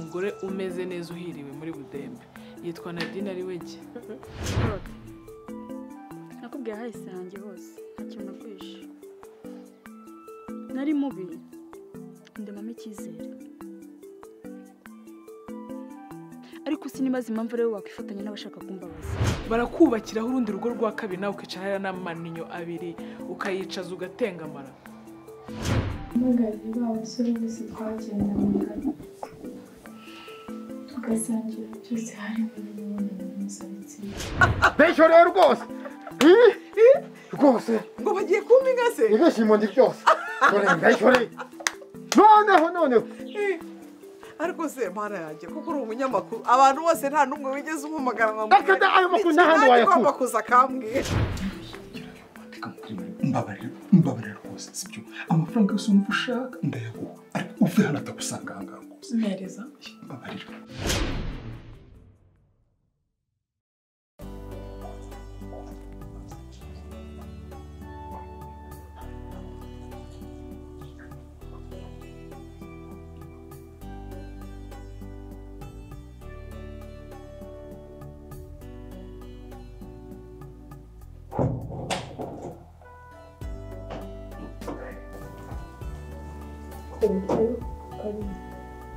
umugore umeze neza uhiriwe muri Budembe yitwa Nadine ari wege nakubwiye hahise hanjye hose ntacyo nakwishe nari mubi ndemamo icyizere ariko sinibaza impamvu rero wakwifatanya n'abashaka kumbabaza barakubakiraho urundi rugo rwa kabiri nawe ukicara n'amaninyo abiri ukayicaza ugatengamara Magazi b'abasore bose twagendanaga tugasangira byose harimo n'imibonano mpuzabitsina. Besho rero rwose rwose ngo bagiye kumpa inka se ibishimo ndi byose dore ndayishore noneho ariko se mana yanjye kuko uri umunyamakuru abantu bose nta n'umwe wigeze umpamagara ngo akada ayo makuru n'ahandi wayakura kuza kambwira mbabarira rwose sibyo amafaranga yose umva ushaka ndayaguha ariko uve hano atagusanga aha ngaha rwose mpereza mbabarira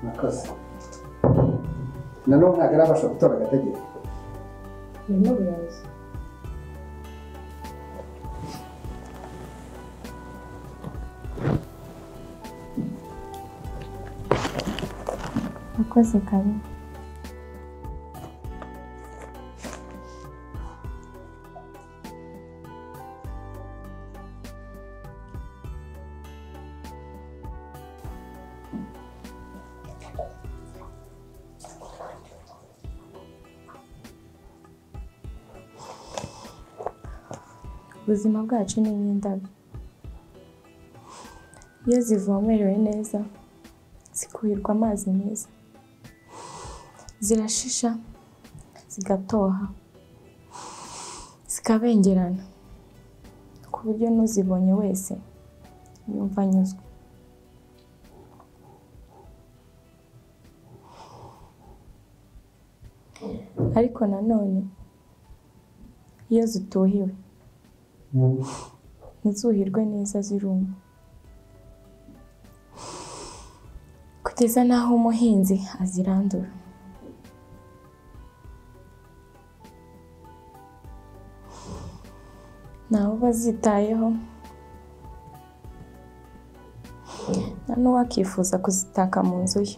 Nakoze nanone ntabwo arabasha gutora agategeko Nimo biraza. Nakoze kabi. Ubuzima bwacu ni nk'indabyo iyo zivomerewe neza zikuhirwa amazi meza zirashisha zigatoha zikabengerana ku buryo n'uzibonye wese yumva anyuzwe ariko nanone iyo zituhiwe ntizuhirwe neza ziruma kugeza n'aho umuhinzi azirandura ntawe bazitayeho nta n'uwakifuza kuzitaka mu nzu ye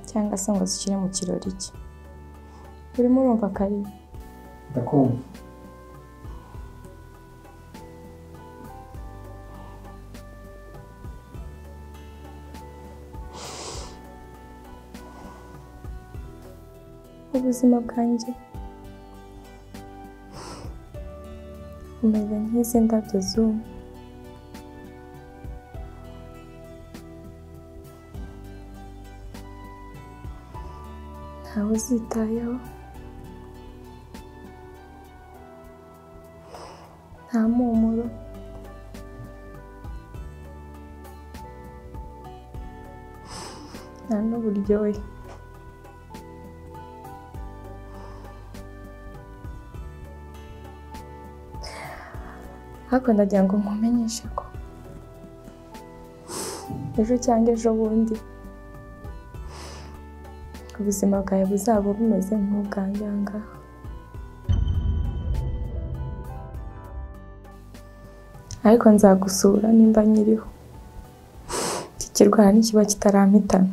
cyangwa se ngo zishyire mu kirori cye urimo urumva karibu ndakumva ubuzima bwanjye bumeze nk'izi ndabyo zumye ntawe uzitayeho nta mpumuro nta n'uburyohe ariko ndagira ngo nkumenyeshe ko ejo cyangwa ejo bundi ubuzima bwawe buzaba bumeze nk'ubwanjye aha ngaha ariko nzagusura nimba nyiriho iki kirwara nikiba kitarampitana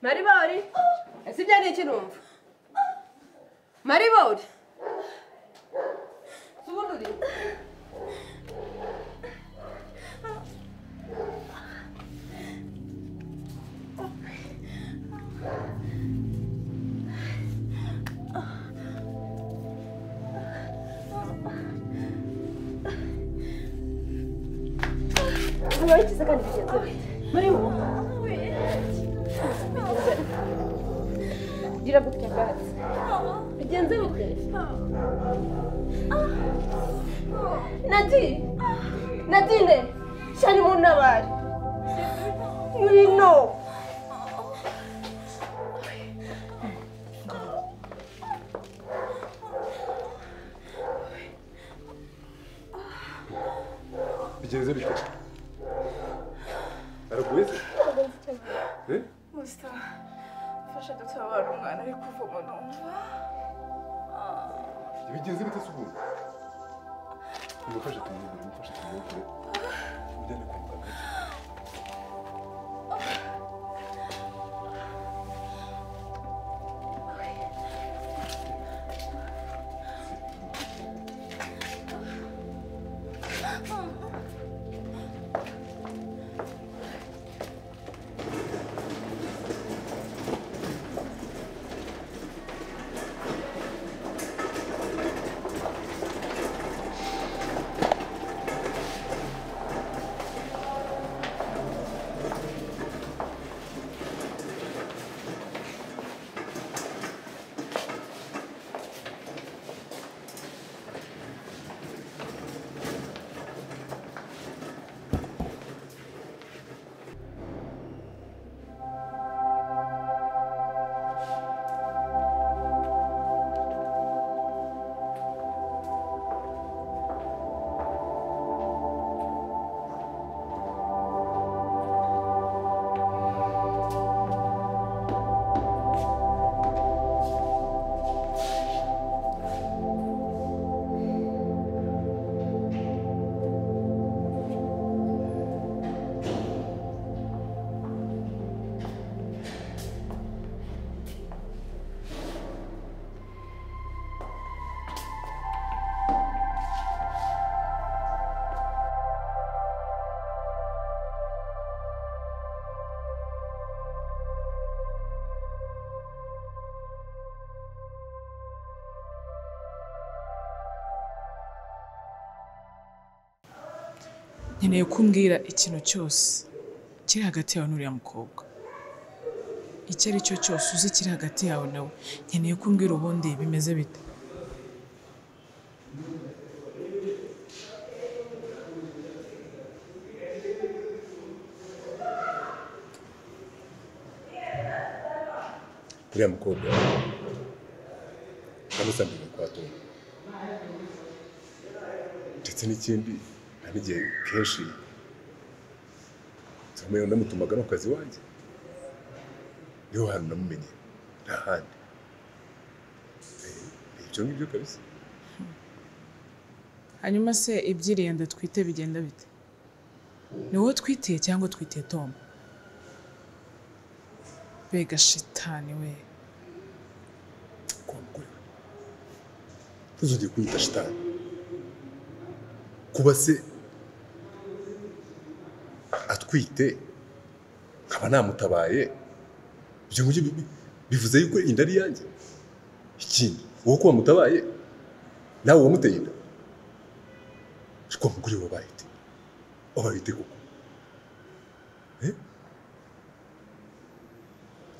Maribori ese ibyo ni iki numva Maribori Subunuri Abagizi kandi bigenze Maribori gira gutya gatsi bigenze bite Nadine shani mu nabari ngwino bigenze bite araguze Musta fasha dutabara umwana ari kuvoma numva bigenze bite se ubundi umufashe tumwugure ujyane kwa muganga nkeneye kumbwira ikintu cyose kiri hagati yawe n'uriya mukobwa. Icyo ari cyo cyose uzi kiri hagati yawe nawe, nkeneye kumbwira ubundi bimeze bite. uriya mukobwa namusangiye kwa Tom ndetse n'ikindi hari igihe kenshi Samuel namutumaga no kazi wanjye niho hantu namumenye nta handi ibyo ngibyo kabisa. Hanyuma se ibyiriyenda twite bigenda bite? Ni wowe twitiye cyangwa twitiye Tom? Bega shitani we. Kwa mugore tuzongeye kwita shitani kuba se atwite nkaba namutabaye ibyo ngibyo bivuze yuko inda ari yanjye. Ikindi wowe ko wamutabaye nawe wamuteye inda kwa mugore wabayite koko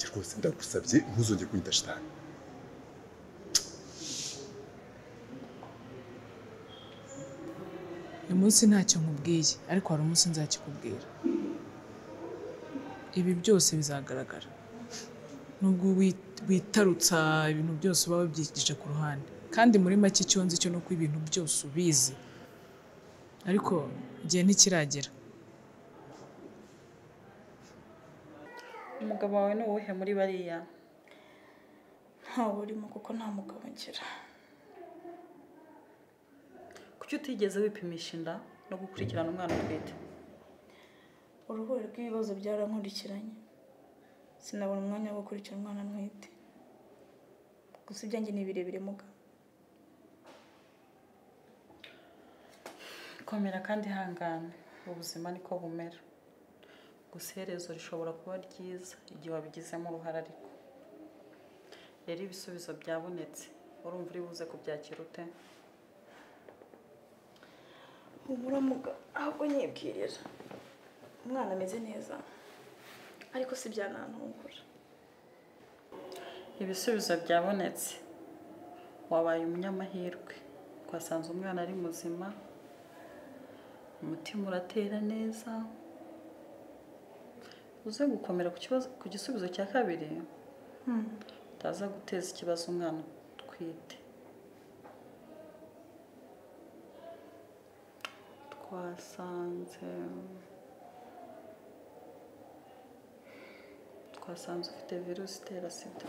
rwose ndagusabye ntuzongeye kwita shitani. Uyu munsi ntacyo nkubwiye ariko hari umunsi nzakikubwira. Ibi byose bizagaragara nubwo witarutsa ibintu byose uba wabyigije ku ruhande, kandi muri make icyo nzi cyo nuko ibintu byose ubizi, ariko igihe ntikiragera. umugabo wawe ni uwuhe muri bariya? Ntawe urimo kuko nta mugabo ngira. Kuki utigeze wipimisha inda no gukurikirana umwana utwite? Uruhuri rw'ibibazo byarankurikiranye sinabona umwanya wo gukurikira umwana ntwite gusa ibyanjye ni birebire muga. Komera kandi hangana, ubuzima niko bumera. Gusa iherezo rishobora kuba ryiza igihe wabigizemo uruhare ariko. Rero ibisubizo byabonetse, urumva uri buze kubyakira ute? Humura muga, ahubwo nyibwirira. Umwana ameze neza, ariko si byanantungura. Ibisubizo byabonetse, wabaye umunyamahirwe. Twasanze umwana ari muzima, umutima uratera neza. Uze gukomera ku gisubizo cya kabiri, utaza guteza ikibazo umwana twite. Twasanze ufite virusi itera sida.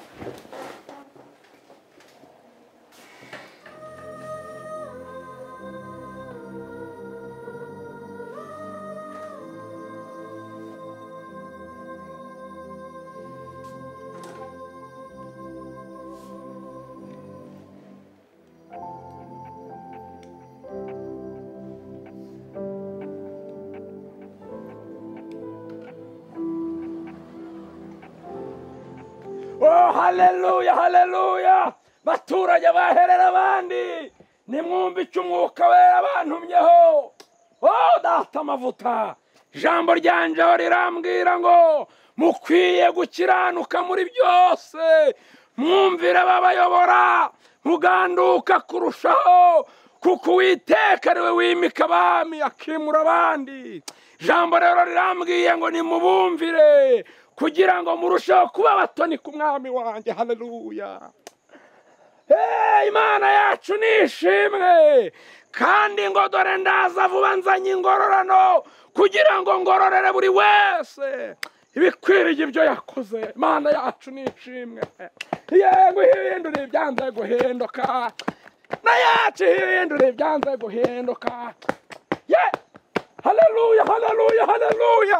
Oh, haleluya, haleluya! Baturage baherera abandi, nimwumve icyo umwuka wera bantumyeho. Oh, data amavuta, ijambo ryanje rirambwira ngo mukwiye gukiranuka muri byose, mwumvire babayobora, muganduka kurushaho, kuko Uwiteka ariwe wimika abami akimura abandi. Ijambo rero rirambwiye ngo nimubumvire, kugira ngo murusheho kuba batoni ku mwami wanjye. Haleluya! Imana yacu nishimwe, kandi ngo dore ndaza vuba nzanye ingororano, kugira ngo ngororere buri wese ibikwiriye ibyo yakoze. Imana yacu nishimwe. Yego ihindura ibyanze guhinduka, na yacu ihindura ibyanze guhinduka. Haleluya, haleluya, haleluya!